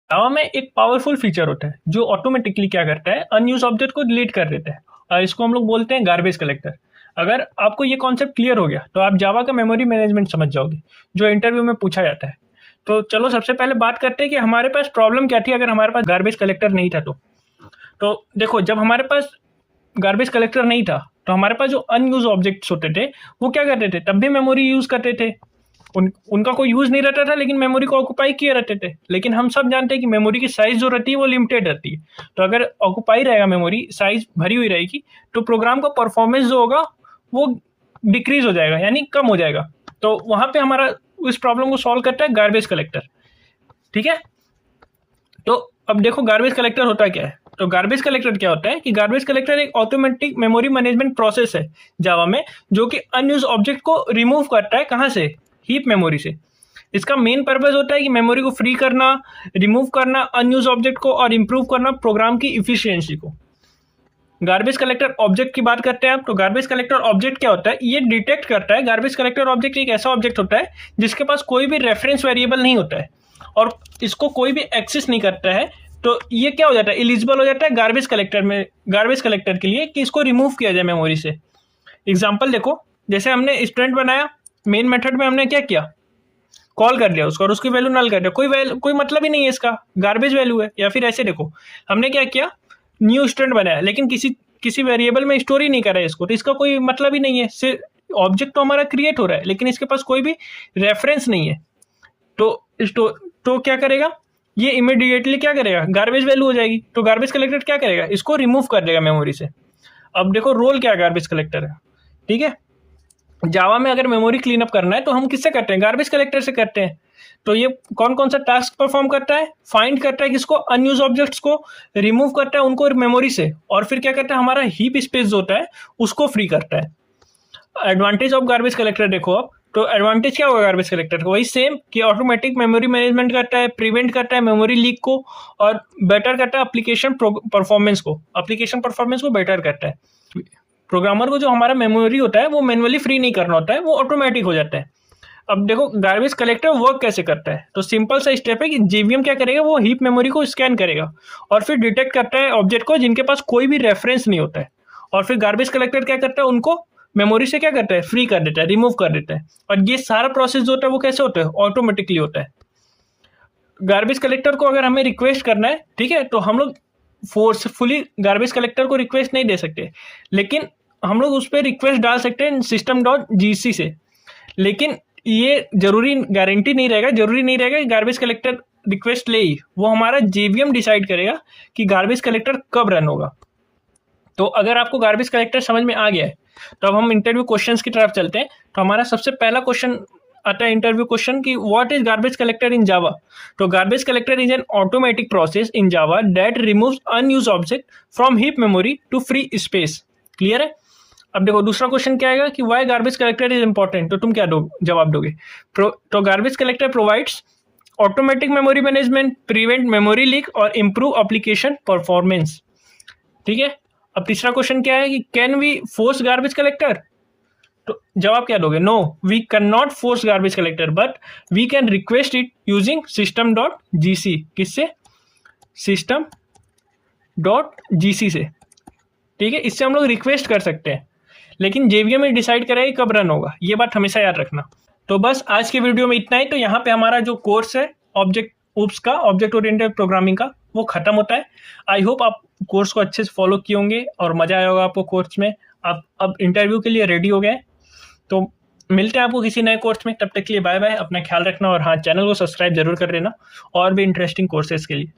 जावा में एक powerful feature होता है जो ऑटोमेटिकली क्या करता है, अनयूज ऑब्जेक्ट को डिलीट कर देता है। और इसको हम लोग बोलते हैं गार्बेज कलेक्टर। अगर आपको ये कॉन्सेप्ट क्लियर हो गया तो आप जावा का मेमोरी मैनेजमेंट समझ जाओगे, जो इंटरव्यू में पूछा जाता है। तो चलो सबसे पहले बात करते हैं कि हमारे पास प्रॉब्लम क्या थी अगर हमारे पास गार्बेज कलेक्टर नहीं था तो देखो, जब हमारे पास गार्बेज कलेक्टर नहीं था तो हमारे पास जो अनयूज ऑब्जेक्ट्स होते थे वो क्या करते थे, तब भी मेमोरी यूज करते थे। उनका कोई यूज नहीं रहता था लेकिन मेमोरी को ऑक्युपाई किए रहते थे। लेकिन हम सब जानते हैं कि मेमोरी की साइज जो रहती है वो लिमिटेड रहती है। तो अगर ऑक्युपाई रहेगा, मेमोरी साइज भरी हुई रहेगी, तो प्रोग्राम का परफॉर्मेंस जो होगा वो डिक्रीज हो जाएगा, यानी कम हो जाएगा। तो वहां पे हमारा इस प्रॉब्लम को सॉल्व करता है गार्बेज कलेक्टर। ठीक है, तो अब देखो गार्बेज कलेक्टर होता क्या है। तो गार्बेज कलेक्टर क्या होता है कि गार्बेज कलेक्टर एक ऑटोमेटिक मेमोरी मैनेजमेंट प्रोसेस है जावा में, जो कि अनयूज ऑब्जेक्ट को रिमूव करता है। कहां से? हीप मेमोरी से। इसका मेन पर्पज होता है कि मेमोरी को फ्री करना, रिमूव करना अनयूज ऑब्जेक्ट को, और इंप्रूव करना प्रोग्राम की इफिशियंसी को। गार्बेज कलेक्टर ऑब्जेक्ट की बात करते हैं आप, तो गार्बेज कलेक्टर ऑब्जेक्ट क्या होता है, ये डिटेक्ट करता है। गार्बेज कलेक्टर ऑब्जेक्ट एक ऐसा ऑब्जेक्ट होता है जिसके पास कोई भी रेफरेंस वेरिएबल नहीं होता है और इसको कोई भी एक्सेस नहीं करता है। तो ये क्या हो जाता है, एलिजिबल हो जाता है गार्बेज कलेक्टर में, गार्बेज कलेक्टर के लिए, कि इसको रिमूव किया जाए मेमोरी से। एग्जाम्पल देखो, जैसे हमने स्टूडेंट बनाया, मेन मेथड में हमने क्या किया, कॉल कर लिया उसको और उसकी वैल्यू नल कर दिया। कोई मतलब ही नहीं है इसका, गार्बेज वैल्यू है। या फिर ऐसे देखो, हमने क्या किया, न्यू स्टूडेंट बनाया लेकिन किसी वेरिएबल में स्टोर ही नहीं करा है इसको, तो इसका कोई मतलब ही नहीं है। सिर्फ ऑब्जेक्ट तो हमारा क्रिएट हो रहा है लेकिन इसके पास कोई भी रेफरेंस नहीं है। तो क्या करेगा, ये इमीडिएटली क्या करेगा, गार्बेज वैल्यू हो जाएगी। तो गार्बेज कलेक्टर क्या करेगा, इसको रिमूव कर देगा मेमोरी से। अब देखो रोल क्या है गार्बेज कलेक्टर है। ठीक है, जावा में अगर मेमोरी क्लीन अप करना है तो हम किससे करते हैं, गार्बेज कलेक्टर से करते हैं। तो ये कौन कौन सा टास्क परफॉर्म करता है, फाइंड करता है किसको, अनयूज ऑब्जेक्ट्स को, रिमूव करता है उनको मेमोरी से, और फिर क्या करता है, हमारा हीप स्पेस जो होता है उसको फ्री करता है। एडवांटेज ऑफ गार्बेज कलेक्टर देखो आप, तो एडवांटेज क्या होगा गार्बेज कलेक्टर का, वही सेम कि ऑटोमेटिक मेमोरी मैनेजमेंट करता है, प्रिवेंट करता है मेमोरी लीक को, और बेटर करता है एप्लीकेशन परफॉर्मेंस को बेटर करता है। प्रोग्रामर को जो हमारा मेमोरी होता है वो मैनुअली फ्री नहीं करना होता है, वो ऑटोमेटिक हो जाता है। अब देखो गार्बेज कलेक्टर वर्क कैसे करता है, तो सिंपल सा स्टेप है कि जेवीएम क्या करेगा, वो हीप मेमोरी को स्कैन करेगा और फिर डिटेक्ट करता है ऑब्जेक्ट को जिनके पास कोई भी रेफरेंस नहीं होता है, और फिर गार्बेज कलेक्टर क्या करता है, उनको मेमोरी से क्या करता है, फ्री कर देता है, रिमूव कर देता है। और ये सारा प्रोसेस जो होता है वो कैसे होता है, ऑटोमेटिकली होता है। गार्बेज कलेक्टर को अगर हमें रिक्वेस्ट करना है, ठीक है, तो हम लोग फोर्सफुली गार्बेज कलेक्टर को रिक्वेस्ट नहीं दे सकते, लेकिन हम लोग उस पर रिक्वेस्ट डाल सकते हैं system.gc से। लेकिन ये गारंटी नहीं रहेगा, जरूरी नहीं रहेगा कि गार्बेज कलेक्टर रिक्वेस्ट ले ही, वो हमारा जेवीएम डिसाइड करेगा कि गार्बेज कलेक्टर कब रन होगा। तो अगर आपको गार्बेज कलेक्टर समझ में आ गया है तो अब हम इंटरव्यू क्वेश्चंस की तरफ चलते हैं। तो हमारा सबसे पहला क्वेश्चन आता है इंटरव्यू क्वेश्चन की, what is garbage collector in Java. तो garbage collector is an automatic process in Java that removes unused object from heap memory to free space. Clear है। अब देखो दूसरा क्वेश्चन क्या आएगा कि why garbage collector is important. तो तुम क्या जवाब दोगे। तो garbage collector provides automatic memory management, prevent memory leak और इंप्रूव एप्लीकेशन परफॉर्मेंस। ठीक है। अब तीसरा क्वेश्चन क्या है कि can we force garbage collector. तो जवाब क्या दोगे, no we can not force garbage collector but we can request it using system.gc। किससे, system.gc से। ठीक है, इससे हम लोग रिक्वेस्ट कर सकते हैं, लेकिन जेवीएम में डिसाइड करेगा कब रन होगा, ये बात हमेशा याद रखना। तो बस आज के वीडियो में इतना ही। तो यहाँ पे हमारा जो कोर्स है ऑब्जेक्ट ओरिएंटेड प्रोग्रामिंग का, वो खत्म होता है। आई होप आप कोर्स को अच्छे से फॉलो किए होंगे और मजा आया होगा आपको कोर्स में। आप अब इंटरव्यू के लिए रेडी हो गए। तो मिलते हैं आपको किसी नए कोर्स में, तब तक के लिए बाय बाय, अपना ख्याल रखना, और हाँ, चैनल को सब्सक्राइब जरूर कर लेना और भी इंटरेस्टिंग कोर्सेज के लिए।